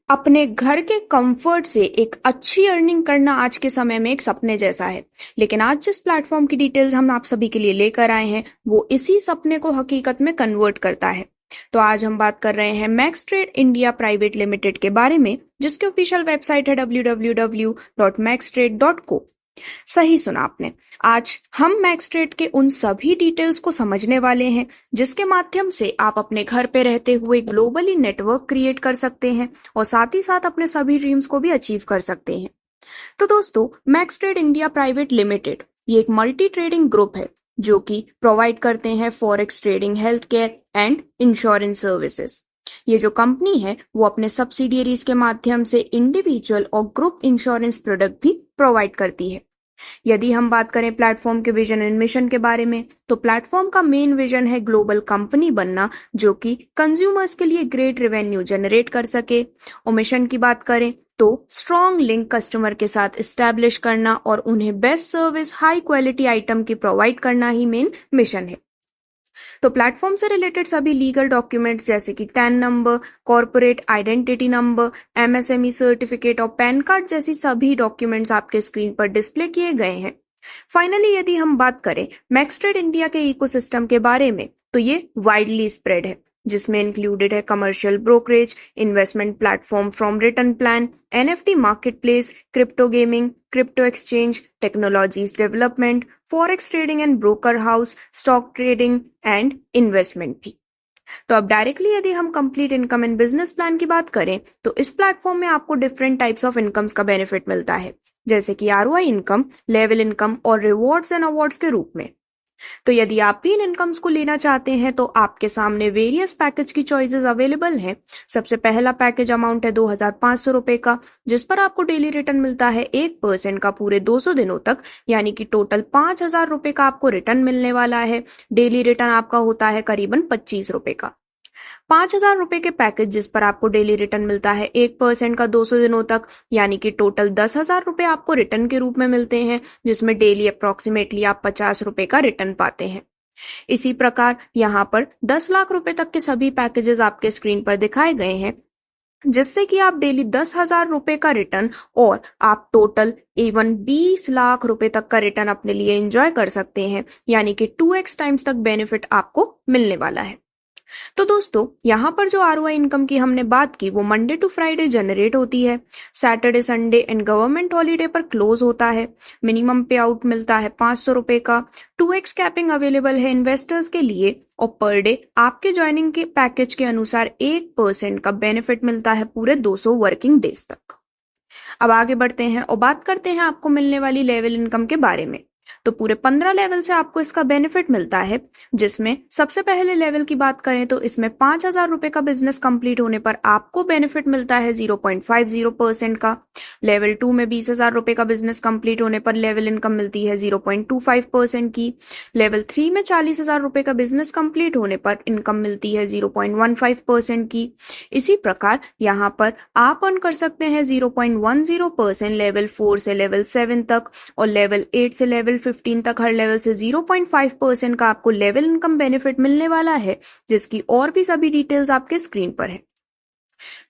अपने घर के कंफर्ट से एक अच्छी अर्निंग करना आज के समय में एक सपने जैसा है। लेकिन आज जिस प्लेटफॉर्म की डिटेल्स हम आप सभी के लिए लेकर आए हैं वो इसी सपने को हकीकत में कन्वर्ट करता है। तो आज हम बात कर रहे हैं max trade India private limited के बारे में, जिसकी ऑफिशियल वेबसाइट है www.maxtrade.co। सही सुना आपने। आज हम मैक्स ट्रेड के उन सभी डिटेल्स को समझने वाले हैं जिसके माध्यम से आप अपने घर पे रहते हुए ग्लोबली नेटवर्क क्रिएट कर सकते हैं और साथ ही साथ अपने सभी ड्रीम्स को भी अचीव कर सकते हैं। तो दोस्तों, max trade India private limited ये एक मल्टी ट्रेडिंग ग्रुप है जो कि प्रोवाइड करते हैं forex trading, health care and insurance services. ये जो कंपनी है वो अपने सब्सिडियरीज के माध्यम से इंडिविजुअल और ग्रुप इंश्योरेंस प्रोडक्ट भी प्रोवाइड करती है। यदि हम बात करें प्लेटफॉर्म के विजन एंड मिशन के बारे में, तो प्लेटफॉर्म का मेन विजन है ग्लोबल कंपनी बनना जो कि कंज्यूमर्स के लिए ग्रेट रेवेन्यू जनरेट कर सके। और मिशन की बात करें तो स्ट्रॉन्ग लिंक कस्टमर के साथ एस्टैब्लिश करना और उन्हें best service, high quality item की प्रोवाइड करना ही मेन मिशन है। तो प्लेटफॉर्म से रिलेटेड सभी लीगल डॉक्यूमेंट्स जैसे कि tan number, corporate identity number, MSME certificate और पैन कार्ड जैसी सभी डॉक्यूमेंट्स आपके स्क्रीन पर डिस्प्ले किए गए हैं। फाइनली यदि हम बात करें मैक्स ट्रेड इंडिया के इकोसिस्टम के बारे में, तो ये वाइडली स्प्रेड है जिसमें इंक्लूडेड है commercial brokerage, investment platform from return plan, NFT marketplace, crypto gaming, crypto exchange, technologies development, forex trading and broker house, stock trading and investment भी। तो अब डायरेक्टली यदि हम complete income and business plan की बात करें, तो इस प्लेटफॉर्म में आपको डिफरेंट टाइप्स ऑफ इनकम्स का बेनिफिट मिलता है, जैसे कि आरओआई इनकम, लेवल इनकम और रिवॉर्ड्स एंड अवार्ड्स के रूप में। तो यदि आप भी इन इनकम्स को लेना चाहते हैं तो आपके सामने वेरियस पैकेज की चॉइसेस अवेलेबल हैं। सबसे पहला पैकेज अमाउंट है 2,500 रुपए का, जिस पर आपको डेली रिटर्न मिलता है 1% का पूरे 200 दिनों तक, यानी कि टोटल 5,000 रुपए का आपको रिटर्न मिलने वाला है। डेली रिटर्न आपका होता है करीबन 25 रुपए का। 5,000 रुपए के पैकेज जिस पर आपको डेली रिटर्न मिलता है 1% का 200 दिनों तक, यानी कि टोटल 10,000 रुपए आपको रिटर्न के रूप में मिलते हैं, जिसमें डेली अप्रोक्सीमेटली आप 50 रुपए का रिटर्न पाते हैं। इसी प्रकार यहाँ पर 10 लाख रुपए तक के सभी पैकेजेस आपके स्क्रीन पर दिखाए गए हैं, जिससे कि आप डेली 10,000 रुपए का रिटर्न और आप टोटल इवन 20 लाख रुपए तक का रिटर्न अपने लिए एंजॉय कर सकते हैं, यानी कि 2x टाइम्स तक बेनिफिट आपको मिलने वाला है। तो दोस्तों, यहाँ पर जो आरओआई इनकम की हमने बात की वो मंडे टू फ्राइडे जनरेट होती है। Saturday, Sunday and government holiday पर क्लोज होता है। मिनिमम पे आउट मिलता है 500 रुपए का। 2x कैपिंग अवेलेबल है इन्वेस्टर्स के लिए और पर डे आपके ज्वाइनिंग के पैकेज के अनुसार 1% का बेनिफिट मिलता है पूरे 200 वर्किंग डेज तक। अब आगे बढ़ते हैं और बात करते हैं आपको मिलने वाली लेवल इनकम के बारे में। तो पूरे 15 लेवल से आपको इसका बेनिफिट मिलता है, जिसमें सबसे पहले लेवल की बात करें तो इसमें 5,000 रुपए का बिजनेस कंप्लीट होने पर आपको बेनिफिट मिलता है 0.50% का। लेवल 2 में 20,000 रुपए का बिजनेस कंप्लीट होने पर लेवल इनकम मिलती है 0.25% की। लेवल 3 में 40,000 रुपए का बिजनेस कंप्लीट होने पर इनकम मिलती है 0.15% की। इसी प्रकार यहाँ पर आप अर्न कर सकते हैं 0.10% लेवल 4 से लेवल 7 तक और लेवल 8 से लेवल 15 तक हर लेवल से 0.5% का आपको लेवल इनकम बेनिफिट मिलने वाला है, जिसकी और भी सभी डिटेल्स आपके स्क्रीन पर है।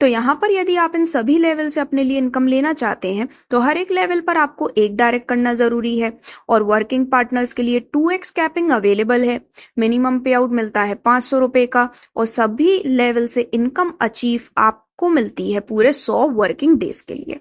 तो यहाँ पर यदि आप इन सभी लेवल से अपने लिए इनकम लेना चाहते हैं तो हर एक लेवल पर आपको एक डायरेक्ट करना जरूरी है और वर्किंग पार्टनर्स के लिए 2x कैपिंग अवेलेबल है। मिनिमम पे आउट मिलता है 500 रुपए का और सभी लेवल से इनकम अचीव आपको मिलती है पूरे 100 वर्किंग डेज के लिए।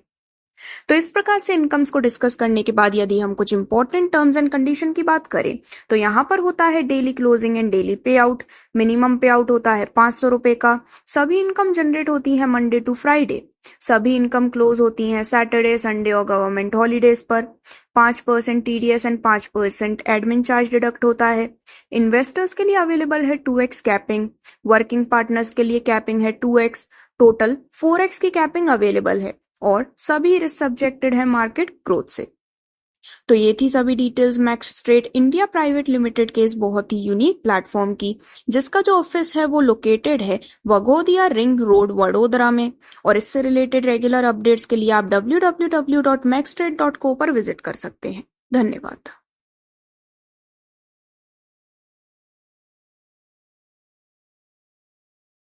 तो इस प्रकार से इनकम्स को डिस्कस करने के बाद यदि हम कुछ इंपॉर्टेंट टर्म्स एंड कंडीशन की बात करें तो यहाँ पर होता है डेली क्लोजिंग एंड डेली पे आउट। मिनिमम पे आउट होता है 500 रुपए का। सभी इनकम जनरेट होती है मंडे टू फ्राइडे। सभी इनकम क्लोज होती हैं सैटरडे, संडे और गवर्नमेंट हॉलीडेज पर। 5% TDS and 5% admin charge deduct होता है। इन्वेस्टर्स के लिए अवेलेबल है 2x कैपिंग। वर्किंग पार्टनर्स के लिए कैपिंग है 2x। टोटल 4x की कैपिंग अवेलेबल है और सभी रिस्क सब्जेक्टेड है मार्केट ग्रोथ से। तो ये थी सभी details max trade India private limited के इस बहुत ही यूनिक प्लेटफॉर्म की, जिसका जो ऑफिस है वो लोकेटेड है वघोदिया रिंग रोड, वडोदरा में। और इससे रिलेटेड रेगुलर अपडेट्स के लिए आप www.maxtrade.co पर विजिट कर सकते हैं। धन्यवाद।